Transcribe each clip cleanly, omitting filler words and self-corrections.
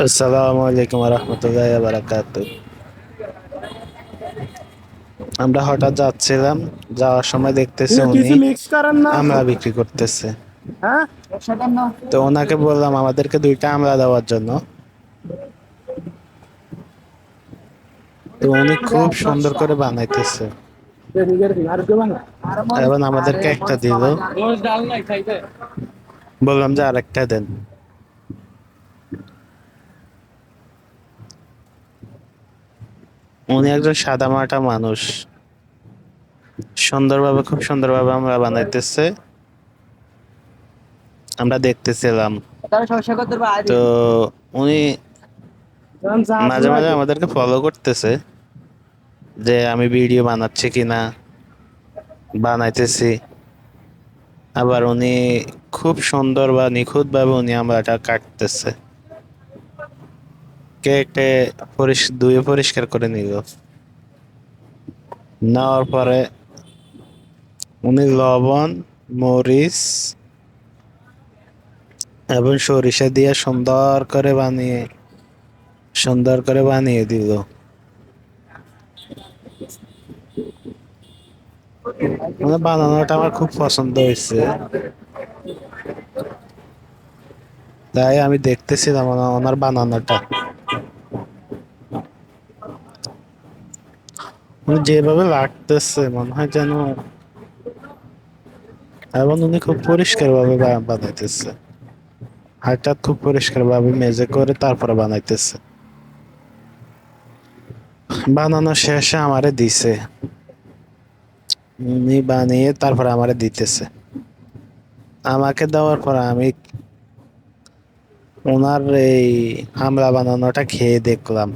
আসসালামু আলাইকুম রহমতুল্লাহ বারাকাতু। আমরা হঠাৎ যাচ্ছিলাম, যাওয়ার সময় দেখতেছি উনি কিছু মিক্স করেন না। আমড়া বিক্রি করতেছে। হ্যাঁ, একসাথে না। তো ওনাকে বললাম আমাদেরকে দুইটা আমড়া দেওয়ার জন্য। তো উনি খুব সুন্দর করে বানাইতেছে এবং আমাদেরকে একটা দিল। বললাম যে আরেকটা দেন। উনি একজন সাদা মাটা মানুষ, সুন্দরভাবে খুব সুন্দরভাবে আমরা বানাইতেছে, আমরা দেখতেছিলাম। তো উনি মাঝে মাঝে আমাদেরকে ফলো করতেছে যে আমি ভিডিও বানাচ্ছি কিনা, বানাইতেছি। আবার উনি খুব সুন্দর বা নিখুঁত ভাবে উনি আমরাটা কাটতেছে। কেটে ধুয়ে পরিষ্কার করে নিল। নেওয়ার পরে উনি লবণ, মরিচ এবং সরিষা দিয়ে সুন্দর করে বানিয়ে দিল। মানে বানানোটা আমার খুব পছন্দ হয়েছে, তাই আমি দেখতেছিলাম ওনার বানানোটা। উনি যেভাবে লাগতেছে মনে হয় যেন, এবং উনি খুব পরিষ্কার ভাবে বানাইতেছে। হাতটা খুব পরিষ্কার ভাবে মেজে করে তারপরে বানাইতেছে। বানানো শেষে আমারে দিছে, উনি বানিয়ে তারপরে আমারে দিতেছে। আমাকে দেওয়ার পর আমি ওনার এই আমড়া বানানোটা খেয়ে দেখলাম।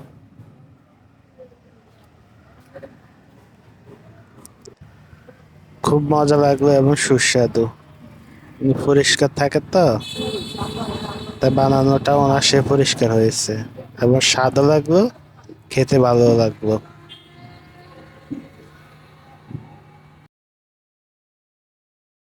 খুব মজা লাগলো এবং সুস্বাদু। উনি পরিষ্কার থাকে তো, তাই বানানোটা ওনার সে পরিষ্কার হয়েছে এবং স্বাদও লাগলো, খেতে ভালো লাগলো।